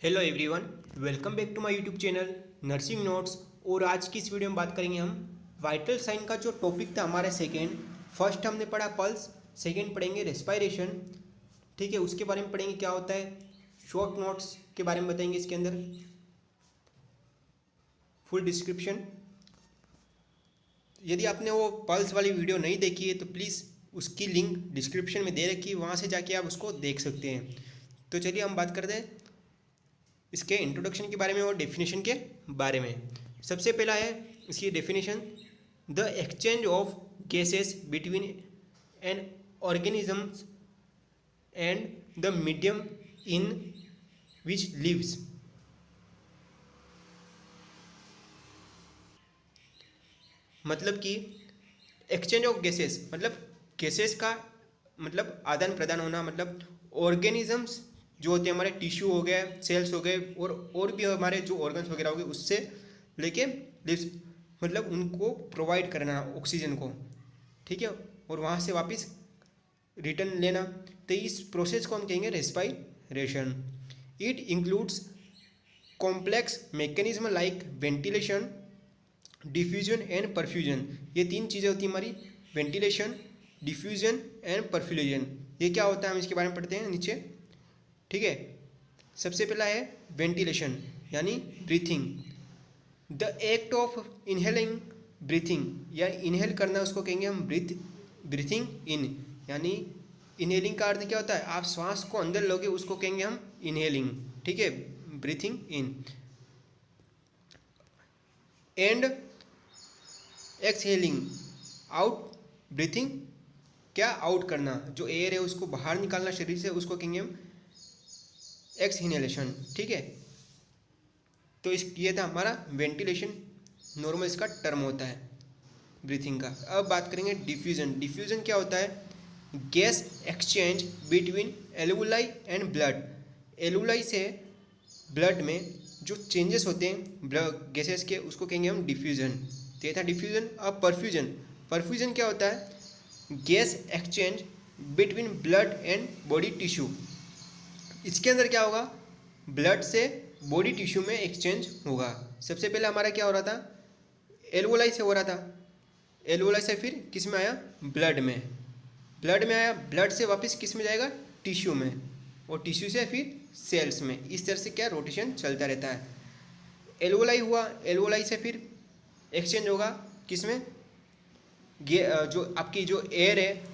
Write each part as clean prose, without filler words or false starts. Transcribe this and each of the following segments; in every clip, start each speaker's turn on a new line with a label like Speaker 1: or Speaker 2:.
Speaker 1: Hello everyone, welcome back to my YouTube channel nursing notes. और आज की इस वीडियो में बात करेंगे हम वाइटल साइन का जो टॉपिक था हमारा सेकेंड। फर्स्ट हमने पढ़ा पल्स, सेकेंड पढ़ेंगे रेस्पायरेशन। ठीक है, उसके बारे में पढ़ेंगे क्या होता है, शॉर्ट नोट्स के बारे में बताएंगे इसके अंदर, फुल डिस्क्रिप्शन। यदि आपने वो पल्स वाली वीडियो नहीं देखी है तो प्लीज़ उसकी लिंक डिस्क्रिप्शन में दे रखी है, वहाँ से जाके आप उसको देख सकते हैं। तो चलिए हम बात करते हैं इसके इंट्रोडक्शन के बारे में और डेफिनेशन के बारे में। सबसे पहला है इसकी definition, the exchange of gases between an organisms and the medium in which lives. मतलब कि एक्सचेंज ऑफ गैसेस मतलब गैसेस का मतलब आदान प्रदान होना, मतलब ऑर्गेनिजम्स जो होते हैं हमारे टिश्यू हो गए, सेल्स हो गए और भी हमारे जो ऑर्गन्स वगैरह हो गए, उससे लेके लिव्स मतलब उनको प्रोवाइड करना ऑक्सीजन को, ठीक है, और वहाँ से वापस रिटर्न लेना। तो इस प्रोसेस को हम कहेंगे respiration. It includes complex mechanism like ventilation, diffusion and perfusion. ये तीन चीज़ें होती हैं हमारी, वेंटिलेशन, डिफ्यूजन एंड परफ्यूजन। ये क्या होता है हम इसके बारे में पढ़ते हैं नीचे, ठीक है। सबसे पहला है वेंटिलेशन यानी breathing. The act of inhaling breathing, या इनहेल करना उसको कहेंगे हम ब्रीथिंग इन, यानी इनहेलिंग का अर्थ क्या होता है, आप श्वास को अंदर लोगे उसको कहेंगे हम इनहेलिंग, ठीक है, breathing in. And exhaling out, breathing क्या आउट करना, जो एयर है उसको बाहर निकालना शरीर से, उसको कहेंगे हम एक्सहेलेशन, ठीक है। तो इस ये था हमारा वेंटिलेशन, नॉर्मल इसका टर्म होता है ब्रीथिंग का। अब बात करेंगे डिफ्यूजन। डिफ्यूजन क्या होता है, gas exchange between alveoli and blood. Alveoli से ब्लड में जो चेंजेस होते हैं ब्लड गैसेस के, उसको कहेंगे हम डिफ्यूजन। तो ये था डिफ्यूजन। अब परफ्यूजन। परफ्यूजन क्या होता है, gas exchange between blood and body tissue. इसके अंदर क्या होगा, ब्लड से बॉडी टिश्यू में एक्सचेंज होगा। सबसे पहले हमारा क्या हो रहा था, एल्वोलाई से हो रहा था, एल्वोलाई से फिर किस में आया, ब्लड में, ब्लड में आया, ब्लड से वापस किस में जाएगा, टिश्यू में, और टिश्यू से फिर सेल्स में। इस तरह से क्या रोटेशन चलता रहता है। एल्वोलाई हुआ, एल्वोलाई से फिर एक्सचेंज होगा किस में, जो आपकी जो एयर है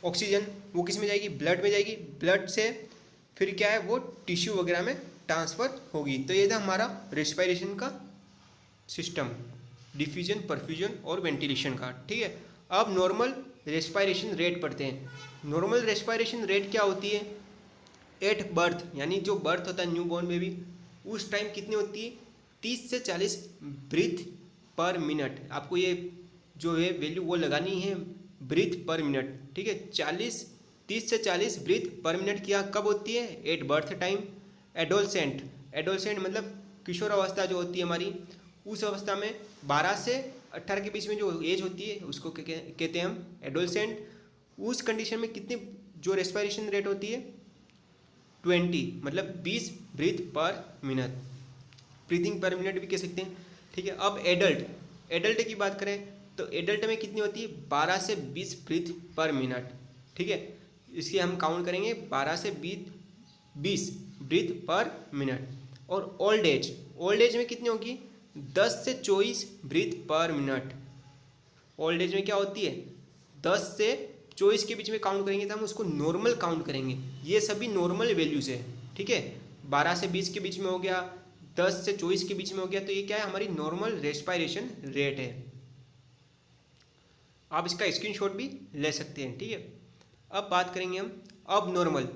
Speaker 1: ऑक्सीजन वो किस में जाएगी, ब्लड में जाएगी, ब्लड से फिर क्या है वो टिश्यू वगैरह में ट्रांसफ़र होगी। तो ये था हमारा रेस्पायरेशन का सिस्टम, डिफ्यूजन, परफ्यूजन और वेंटिलेशन का, ठीक है। अब नॉर्मल रेस्पायरेशन रेट पढ़ते हैं। नॉर्मल रेस्पायरेशन रेट क्या होती है, एट बर्थ, यानी जो बर्थ होता है न्यू बॉर्न बेबी, उस टाइम कितनी होती है, 30 से 40 ब्रीथ पर मिनट। आपको ये जो है वैल्यू वो लगानी है, ब्रीथ पर मिनट, ठीक है। 30 से 40 ब्रीथ पर मिनट किया कब होती है, at birth time. Adolescent, adolescent मतलब किशोर अवस्था जो होती है हमारी, उस अवस्था में 12 से 18 के बीच में जो एज होती है उसको कहते हैं हम एडोलसेंट। उस कंडीशन में कितनी जो रेस्पायरेशन रेट होती है, 20 मतलब 20 breathe per minute, breathing per minute भी कह सकते हैं, ठीक है। अब एडल्ट, एडल्ट की बात करें तो एडल्ट में कितनी होती है, 12 से 20 ब्रीथ पर मिनट, ठीक है। इसकी हम काउंट करेंगे 12 से 20 ब्रीथ पर मिनट। और ओल्ड एज, ओल्ड एज में कितनी होगी, 10 से 24 breathe per minute. Old age में क्या होती है, 10 से 24 के बीच में काउंट करेंगे तो हम उसको नॉर्मल काउंट करेंगे। ये सभी नॉर्मल वैल्यूज है, ठीक है। 12 से 20 के बीच में हो गया, 10 से 24 के बीच में हो गया, तो ये क्या है, हमारी नॉर्मल रेस्पायरेशन रेट है। आप इसका स्क्रीनशॉट भी ले सकते हैं, ठीक है। अब बात करेंगे हम अब नॉर्मल।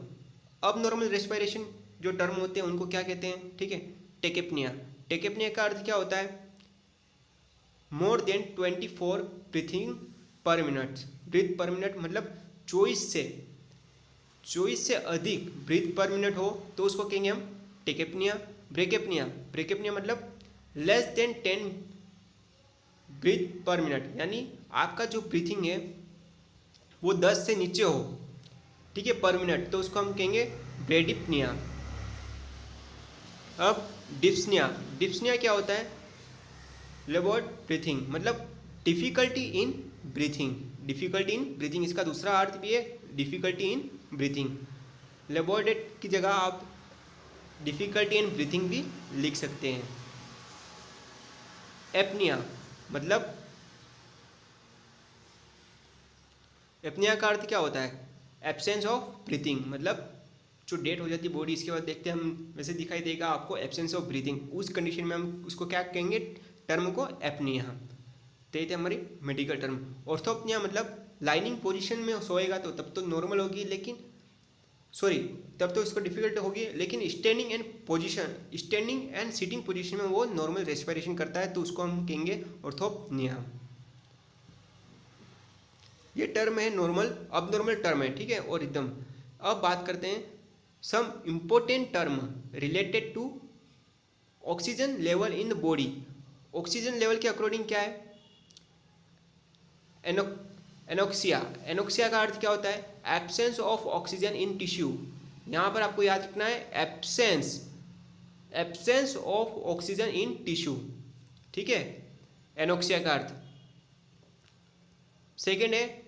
Speaker 1: अब नॉर्मल रेस्पायरेशन जो टर्म होते हैं उनको क्या कहते हैं, ठीक है, टेकेपनिया। टेकेपनिया का अर्थ क्या होता है, more than 24 breathing per minute. Breath per minute मतलब 24 से अधिक ब्रीथ पर मिनट हो तो उसको कहेंगे हम टेकेपनिया। ब्रेकेपनिया, ब्रेकेपनिया मतलब less than 10 breath per minute, यानी आपका जो ब्रीथिंग है वो 10 से नीचे हो, ठीक है, पर मिनट, तो उसको हम कहेंगे ब्रेडिपनिया। अब डिप्सनिया, डिप्सनिया क्या होता है? लेबोर्ड ब्रीथिंग, मतलब difficulty in breathing, difficulty in breathing, इसका दूसरा अर्थ भी है डिफिकल्टी इन ब्रीथिंग। लेबोरेट की जगह आप डिफिकल्टी इन ब्रीथिंग भी लिख सकते हैं। एपनिया, मतलब एपनिया का अर्थ क्या होता है? एब्सेंस ऑफ ब्रीथिंग, मतलब जो डेट हो जाती है बॉडी, इसके बाद देखते हैं हम, वैसे दिखाई देगा आपको एब्सेंस ऑफ ब्रीथिंग, उस कंडीशन में हम उसको क्या कहेंगे? टर्म को एपनिया। तो ये थे हमारी मेडिकल टर्म। ऑर्थोपनिया मतलब लाइनिंग पोजीशन में सोएगा तो तब तो नॉर्मल होगी, लेकिन सॉरी तब तो इसको डिफिकल्ट होगी, लेकिन standing and position, standing and sitting position में वो नॉर्मल रेस्पिरेशन करता है, तो उसको हम कहेंगे ऑर्थोपनिया। ये टर्म है नॉर्मल, अब नॉर्मल टर्म है, ठीक है, और एकदम। अब बात करते हैं some important term related to oxygen level in the body. Oxygen level के अकॉर्डिंग क्या है? एनोक्सिया, एनोक्सिया का अर्थ क्या होता है? Absence of oxygen in tissue. यहाँ पर आपको याद रखना है absence, absence of oxygen in tissue, ठीक है, एनोक्सिया का अर्थ। सेकेंड है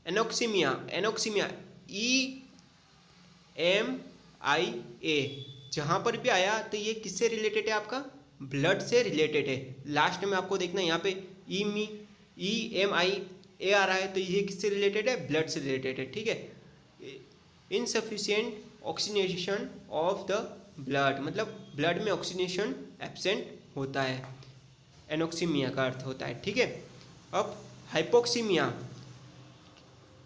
Speaker 1: एनोक्सीमिया, एनोक्सीमिया EMIA, जहाँ पर भी आया तो ये किससे रिलेटेड है? आपका ब्लड से रिलेटेड है। लास्ट में आपको देखना है यहाँ पे EMIA आ रहा है, तो ये किससे रिलेटेड है? ब्लड से रिलेटेड है, ठीक है। Insufficient oxygenation of the blood, मतलब ब्लड में ऑक्सीजनेशन एब्सेंट होता है, एनोक्सीमिया का अर्थ होता है, ठीक है। अब हाइपोक्सीमिया,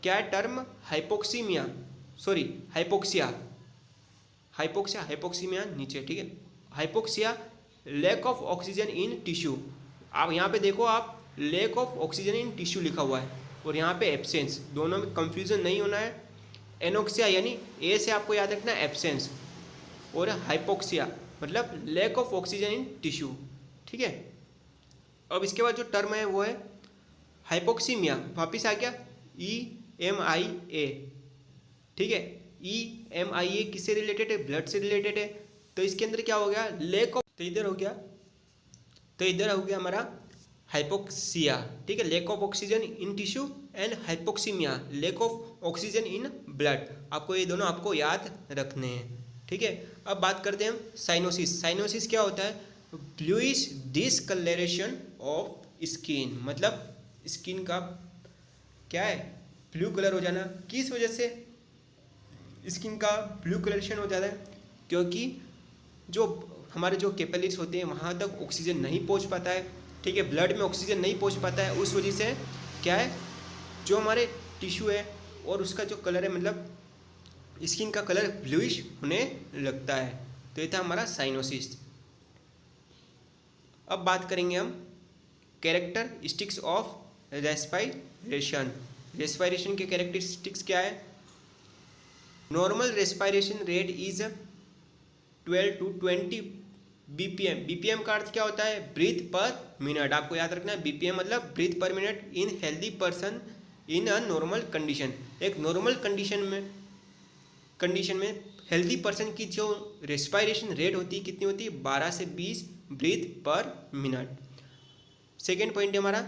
Speaker 1: क्या है term? Hypoxaemia, sorry hypoxia, hypoxia, hypoxaemia नीचे, ठीक है। Hypoxia lack of oxygen in tissue. आप यहाँ पे देखो, आप lack of oxygen in tissue लिखा हुआ है और यहाँ पे एब्सेंस, दोनों में कंफ्यूजन नहीं होना है। एनोक्सिया यानी ए से आपको याद रखना है एब्सेंस, और हाइपोक्सिया मतलब lack of oxygen in tissue, ठीक है। अब इसके बाद जो टर्म है वो है हाइपोक्सीमिया, वापिस आ गया EMIA, ठीक है। EMIA किससे रिलेटेड है? ब्लड से रिलेटेड है, तो इसके अंदर क्या हो गया? लैक ऑफ, तो इधर हो गया, तो इधर हो गया हमारा हाइपोक्सिया, ठीक है, lack of oxygen in tissue, and hypoxaemia lack of oxygen in blood. आपको ये दोनों आपको याद रखने हैं, ठीक है। अब बात करते हैं हम साइनोसिस। साइनोसिस क्या होता है? ब्लूइश डिसकलरेशन ऑफ स्किन, मतलब स्किन का क्या है? ब्लू कलर हो जाना। किस वजह से स्किन का ब्लू कलरेशन हो जाता है? क्योंकि जो हमारे जो कैपिलरीज होते हैं वहाँ तक ऑक्सीजन नहीं पहुँच पाता है, ठीक है, ब्लड में ऑक्सीजन नहीं पहुँच पाता है, उस वजह से क्या है, जो हमारे टिश्यू है और उसका जो कलर है, मतलब स्किन का कलर ब्लूइश होने लगता है। तो ये था हमारा साइनोसिस। अब बात करेंगे हम कैरेक्टरिस्टिक्स ऑफ रेस्पिरेशन। रेस्पिरेशन के कैरेक्टरिस्टिक्स क्या है? Normal respiration rate is 12 to 20 BPM। BPM का अर्थ क्या होता है? Breathe per minute. आपको याद रखना है BPM मतलब breath per minute in healthy person in a normal condition. एक नॉर्मल कंडीशन में हेल्दी पर्सन की जो रेस्पिरेशन रेट होती है कितनी होती है? 12 से 20 breathe per minute. Second point है हमारा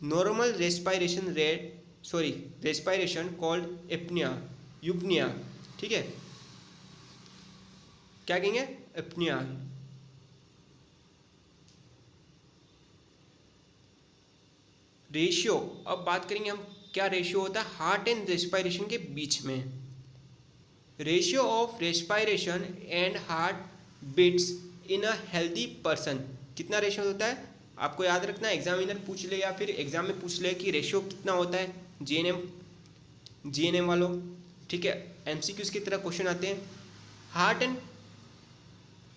Speaker 1: normal respiration rate, sorry respiration called apnoea, यूपनिया, ठीक है, क्या कहेंगे? एपनिया। रेशियो, अब बात करेंगे हम क्या रेशियो होता है हार्ट एंड रेस्पिरेशन के बीच में। Ratio of respiration and heart beats in a healthy person, कितना रेशियो होता है? आपको याद रखना है, एग्जामिनर पूछ ले या फिर एग्जाम में पूछ ले कि रेशियो कितना होता है, जीएनएम वालों, ठीक है, एमसीक्यूज की तरह क्वेश्चन आते हैं। Heart and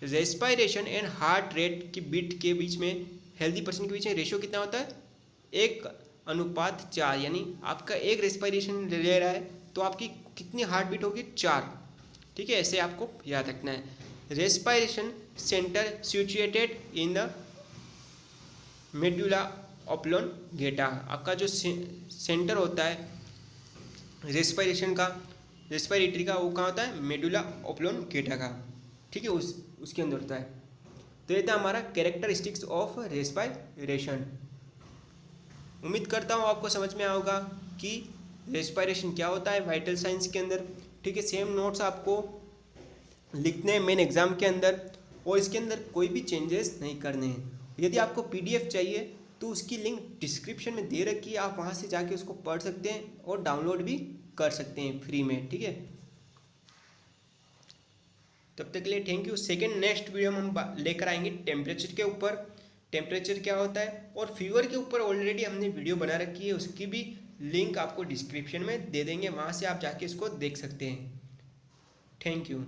Speaker 1: respiration and heart rate की बीट के बीच में, हेल्दी पर्सन के बीच में रेशियो कितना होता है? 1:4, यानी आपका एक रेस्पिरेशन ले रहा है तो आपकी कितनी हार्ट बीट होगी? 4, ठीक है, ऐसे आपको याद रखना है। Respiration centre situated in the medulla oblongata, आपका जो सेंटर होता है रेस्पिरेशन का, रेस्पिरेटरी का, वो कहाँ होता है? मेडुला ऑब्लोंगेटा का, ठीक है, उसके अंदर होता है। तो ये था हमारा कैरेक्टरिस्टिक्स ऑफ रेस्पायरेशन। उम्मीद करता हूँ आपको समझ में आया होगा कि रेस्पायरेशन क्या होता है वाइटल साइंस के अंदर। ठीक है, सेम नोट्स आपको लिखने हैं मेन एग्जाम के अंदर, और इसके अंदर कोई भी चेंजेस नहीं करने हैं। यदि आपको पीडीएफ चाहिए तो उसकी लिंक डिस्क्रिप्शन में दे रखी है, आप वहाँ से जाके उसको पढ़ सकते हैं और डाउनलोड भी कर सकते हैं फ्री में। ठीक है, तब तक के लिए thank you. Second next video में हम लेकर आएंगे टेम्परेचर के ऊपर, टेम्परेचर क्या होता है, और फीवर के ऊपर ऑलरेडी हमने वीडियो बना रखी है, उसकी भी लिंक आपको डिस्क्रिप्शन में दे देंगे, वहाँ से आप जाके इसको देख सकते हैं। Thank you.